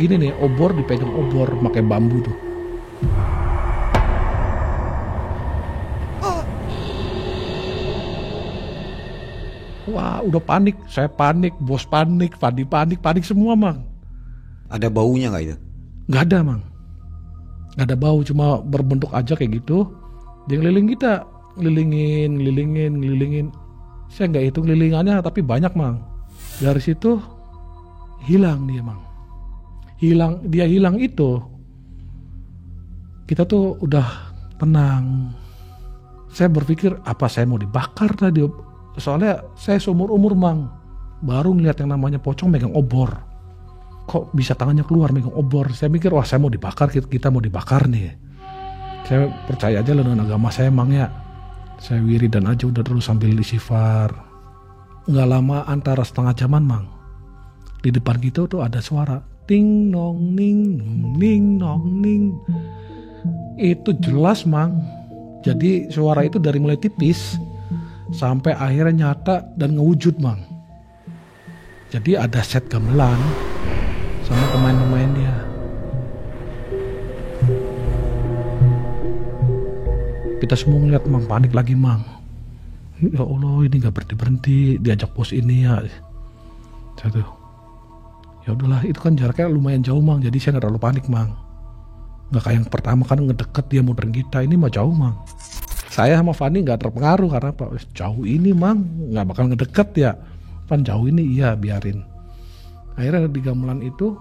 Gini nih, obor dipegang obor pakai bambu tuh. Wah, udah panik. Saya panik, bos panik, Fandi panik semua, Mang. Ada baunya nggak itu? Nggak ada mang, nggak ada bau, cuma berbentuk aja kayak gitu. Dia ngeliling kita, ngelilingin. Saya nggak hitung lilingannya tapi banyak mang. Dari situ hilang dia mang. Dia hilang itu, kita tuh udah tenang. Saya berpikir apa saya mau dibakar tadi, soalnya saya seumur umur mang baru ngeliat yang namanya pocong megang obor. Kok bisa tangannya keluar megang obor? Saya mikir wah saya mau dibakar, kita mau dibakar nih. Saya percaya aja lah dengan agama saya mang ya. Saya wiridan aja udah terus sambil istighfar. Nggak lama antara setengah jaman mang, di depan kita tuh ada suara ting nong ning ning nong ning. Itu jelas mang. Jadi suara itu dari mulai tipis sampai akhirnya nyata dan ngewujud mang. Jadi ada set gamelan sama pemain-pemainnya. Kita semua ngeliat mang, panik lagi mang. Ya Allah, ini gak berhenti-berhenti, diajak bos ini ya. Satu. Ya udahlah, itu kan jaraknya lumayan jauh mang, jadi saya gak terlalu panik mang. Gak kayak yang pertama kan ngedeket dia muterin kita, ini mah jauh mang. Saya sama Fani gak terpengaruh karena apa? Jauh ini mang, gak bakal ngedeket ya. Pan jauh ini iya biarin. Akhirnya di gamelan itu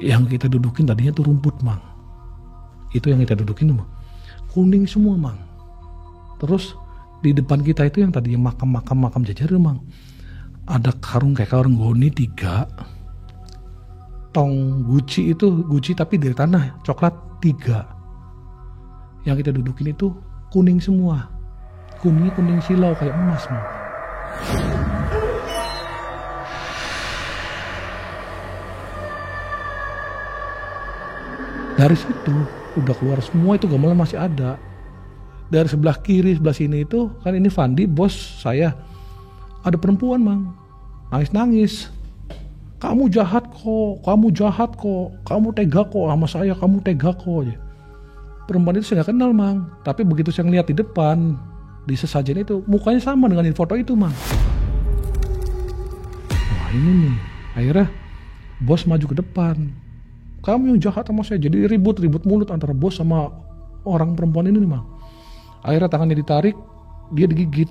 yang kita dudukin tadinya tuh rumput mang. Itu yang kita dudukin tuh mang, kuning semua mang. Terus di depan kita itu yang tadinya makam jajar mang, ada karung kayak karung goni 3. Tong guci tapi dari tanah coklat 3. Yang kita dudukin itu kuning semua. Kuningnya kuning silau kayak emas mang. Dari situ udah keluar semua, itu gamelan masih ada. Dari sebelah kiri sebelah sini itu kan ini Fandi bos saya, ada perempuan mang nangis. Kamu jahat kok, kamu tega kok sama saya, kamu tega kok. Perempuan itu saya gak kenal mang, tapi begitu saya ngeliat di depan di sesajen itu mukanya sama dengan di foto itu mang. Wah ini nih, akhirnya bos maju ke depan. Kamu yang jahat sama saya, jadi ribut mulut antara bos sama orang perempuan ini nih mang. Akhirnya tangannya ditarik, dia digigit.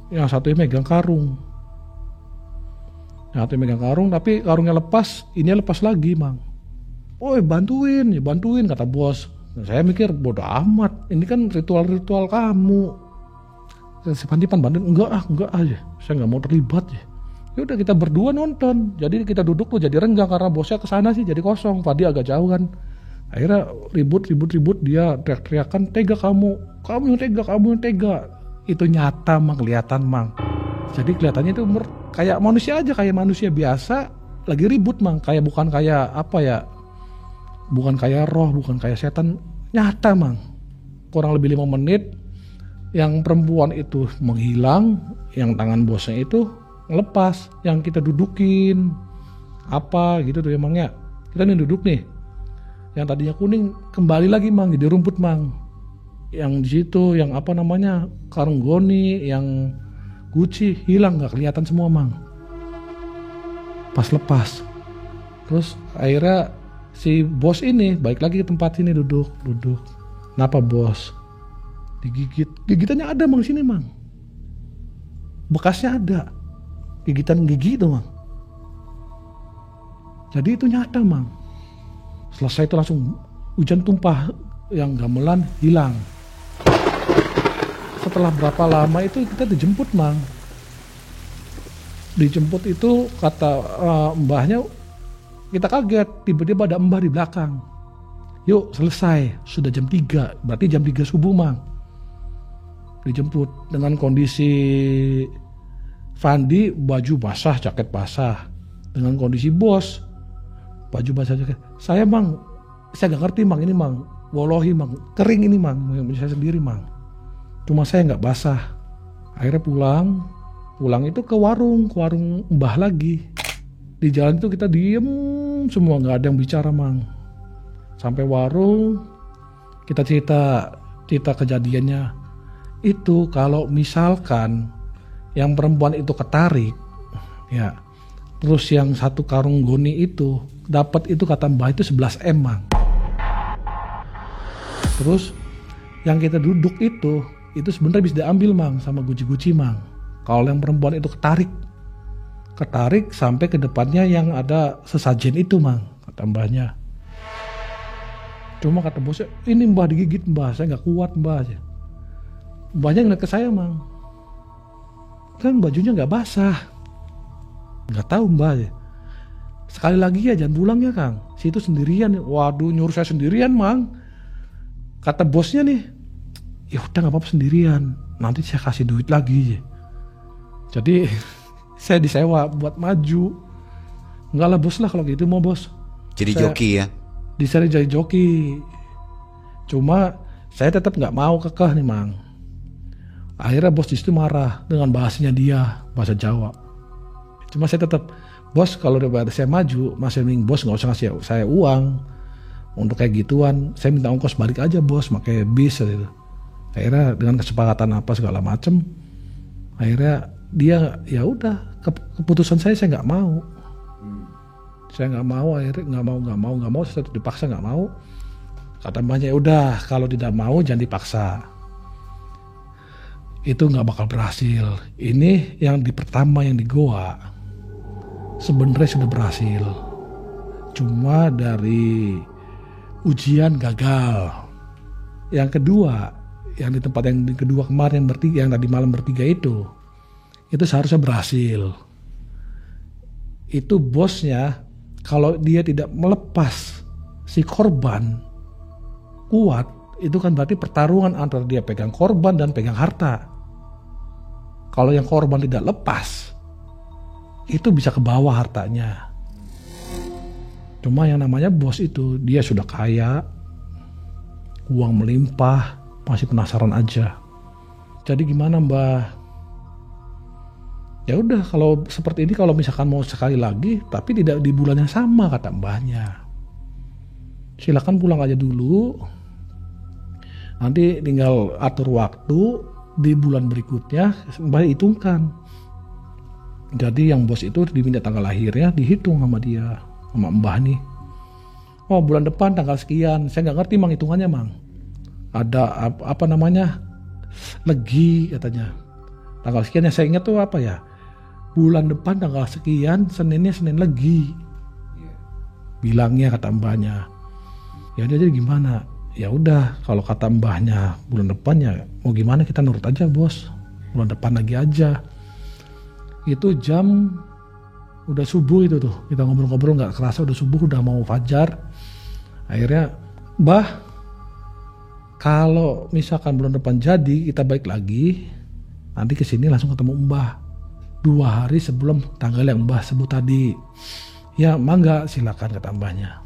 Yang satunya megang karung. Tapi karungnya lepas, ini lepas lagi mang. Oh bantuin kata bos. Nah, saya mikir bodoh amat, ini kan ritual kamu. Si Pandi bantuin, enggak aja, saya nggak mau terlibat ya. Ya udah kita berdua nonton. Jadi kita duduk tuh jadi renggang karena bosnya kesana sih jadi kosong. Padi agak jauh kan. Akhirnya ribut dia teriak-teriakan, tega kamu yang tega. Itu nyata mang, kelihatan mang. Jadi kelihatannya itu kayak manusia aja, kayak manusia biasa lagi ribut mang, kayak bukan kayak apa ya, bukan kayak roh, bukan kayak setan, nyata mang. Kurang lebih 5 menit yang perempuan itu menghilang, yang tangan bosnya itu ngelepas, yang kita dudukin apa gitu tuh emangnya. Kita nih duduk nih, yang tadinya kuning kembali lagi mang jadi rumput mang. Yang di situ yang apa namanya karung goni, yang guci hilang, nggak kelihatan semua mang. Pas lepas, terus akhirnya si bos ini balik lagi ke tempat sini duduk. Kenapa bos? Digigit, gigitannya ada mang sini mang. Bekasnya ada, gigitan gigi itu mang. Jadi itu nyata mang. Selesai itu langsung hujan tumpah, yang gamelan hilang. Setelah berapa lama itu kita dijemput mang. Dijemput itu kata mbahnya, kita kaget, tiba-tiba ada mbah di belakang. Yuk selesai, sudah jam 3, berarti jam 3 subuh mang. Dijemput dengan kondisi Fandi baju basah, jaket basah. Dengan kondisi bos baju basah, jaket. Saya mang, saya gak ngerti mang, ini mang, wallahi mang, kering ini mang, saya sendiri mang. Cuma saya nggak basah. Akhirnya pulang itu ke warung mbah lagi. Di jalan itu kita diem semua, nggak ada yang bicara mang. Sampai warung kita cerita kejadiannya. Itu kalau misalkan yang perempuan itu ketarik, ya, terus yang satu karung goni itu dapat itu kata Mbah itu 11 M Mang. Terus yang kita duduk itu sebenarnya bisa diambil Mang sama guci-guci Mang. Kalau yang perempuan itu ketarik sampai ke depannya yang ada sesajen itu Mang, kata Mbahnya. Cuma kata bosnya, ini Mbah digigit Mbah, saya nggak kuat Mbah aja. Mbahnya ngeliat ke saya Mang, kan bajunya nggak basah, nggak tahu Mbah aja. Sekali lagi ya jangan pulang ya Kang, situ sendirian. Waduh, nyuruh saya sendirian Mang. Kata bosnya nih, ya udah nggak apa-apa sendirian, nanti saya kasih duit lagi. Jadi saya disewa buat maju. Enggak lah bos lah kalau gitu mau bos. Jadi joki ya? Disari jadi joki. Cuma saya tetap nggak mau kekeh nih Mang. Akhirnya bos disitu marah dengan bahasanya dia, bahasa Jawa. Cuma saya tetap, bos kalau udah saya maju, masih mending bos nggak usah ngasih saya uang untuk kayak gituan. Saya minta ongkos balik aja bos, pakai bis gitu. Akhirnya dengan kesepakatan apa segala macem, akhirnya dia ya udah keputusan saya nggak mau. Saya nggak mau, akhirnya nggak mau, saya dipaksa nggak mau. Kata Mbahnya, ya udah kalau tidak mau jangan dipaksa. Itu nggak bakal berhasil. Ini yang di pertama yang di Goa sebenarnya sudah berhasil. Cuma dari ujian gagal. Yang kedua, yang di tempat yang kedua kemarin bertiga, yang tadi malam bertiga itu seharusnya berhasil. Itu bosnya kalau dia tidak melepas si korban kuat, itu kan berarti pertarungan antara dia pegang korban dan pegang harta. Kalau yang korban tidak lepas, itu bisa ke bawah hartanya. Cuma yang namanya bos itu, dia sudah kaya, uang melimpah, masih penasaran aja. Jadi gimana Mbah? Ya udah kalau seperti ini, kalau misalkan mau sekali lagi tapi tidak di bulan yang sama, kata Mbahnya. Silakan pulang aja dulu. Nanti tinggal atur waktu di bulan berikutnya, Mbah hitungkan. Jadi yang bos itu diminta tanggal lahirnya, dihitung sama dia, sama Mbah nih. Oh bulan depan tanggal sekian, saya nggak ngerti Mang hitungannya Mang. Ada apa namanya, legi katanya. Tanggal sekian yang saya ingat tuh apa ya? Bulan depan tanggal sekian, Seninnya Senin legi. Bilangnya kata Mbahnya. Ya jadi gimana? Ya udah kalau kata Mbahnya bulan depannya, mau gimana kita nurut aja bos. Bulan depan lagi aja. Itu jam udah subuh itu tuh. Kita ngobrol-ngobrol nggak kerasa udah subuh, udah mau fajar. Akhirnya, Mbah, kalau misalkan bulan depan jadi kita balik lagi, nanti kesini langsung ketemu Mbah 2 hari sebelum tanggal yang Mbah sebut tadi. Ya mangga silakan kata Mbahnya.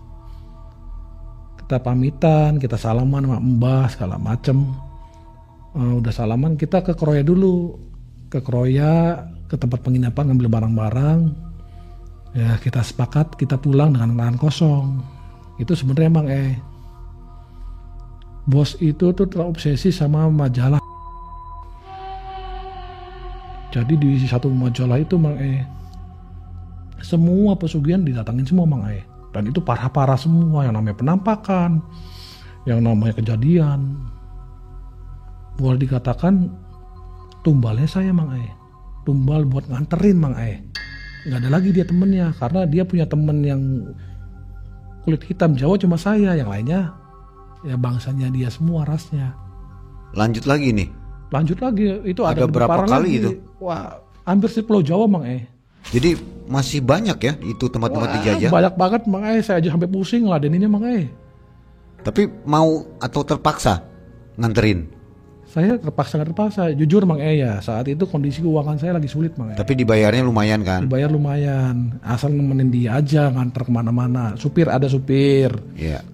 Kita pamitan, kita salaman sama Mbah segala macem. Udah salaman, kita ke Kroya dulu. Ke Kroya, ke tempat penginapan ngambil barang-barang. Ya kita sepakat kita pulang dengan tangan kosong. Itu sebenarnya emang bos itu tuh terobsesi sama majalah. Jadi di satu majalah itu Mang semua pesugihan didatangin semua Mang dan itu parah-parah semua, yang namanya penampakan, yang namanya kejadian. Boleh dikatakan tumbalnya saya Mang tumbal buat nganterin Mang nggak ada lagi dia temennya, karena dia punya temen yang kulit hitam Jawa cuma saya, yang lainnya ya bangsanya dia semua rasnya. Lanjut lagi nih. Lanjut lagi, itu ada berapa kali lagi. itu? Wah, hampir di Pulau Jawa Mang Jadi masih banyak ya itu tempat-tempat dijajah? Banyak banget Mang saya aja sampai pusing ladeninnya Mang Tapi mau atau terpaksa nganterin? Saya terpaksa nggak terpaksa, jujur Mang ya saat itu kondisi keuangan saya lagi sulit Mang Tapi dibayarnya lumayan kan? Dibayar lumayan, asal nemenin dia aja nganter kemana-mana. Supir ada supir,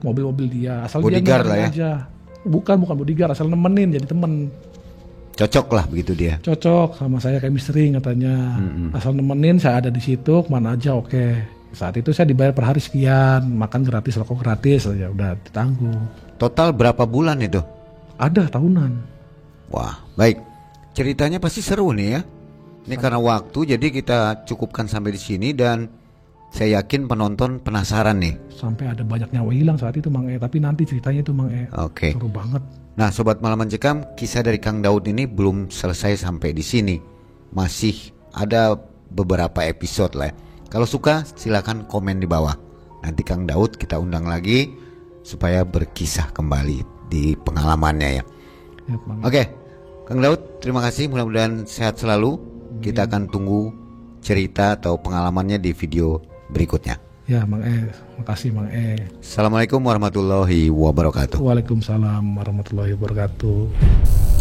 mobil-mobil dia, asal bodyguard dia lah ya? aja. Bukan bodyguard, asal nemenin jadi temen. Cocok lah begitu dia. Cocok sama saya kayak misteri katanya. Asal nemenin, saya ada di situ kemana aja oke. Saat itu saya dibayar per hari sekian, makan gratis, rokok gratis, ya udah ditanggung. Total berapa bulan itu? Ada tahunan. Wah baik, ceritanya pasti seru nih ya. Ini karena waktu jadi kita cukupkan sampai di sini, dan Saya yakin penonton penasaran nih. Sampai ada banyak nyawa hilang saat itu Mang E. Tapi nanti ceritanya itu Mang E. Oke. Seru banget. Nah, Sobat Malam Mencekam, kisah dari Kang Daud ini belum selesai sampai di sini. Masih ada beberapa episode lah. Kalau suka silakan komen di bawah. Nanti Kang Daud kita undang lagi supaya berkisah kembali di pengalamannya ya. Ya, Mang E. Oke, Kang Daud, terima kasih. Mudah-mudahan sehat selalu. Kita akan tunggu cerita atau pengalamannya di video berikutnya. Ya Mang E, makasih Mang E. Assalamualaikum warahmatullahi wabarakatuh. Waalaikumsalam warahmatullahi wabarakatuh.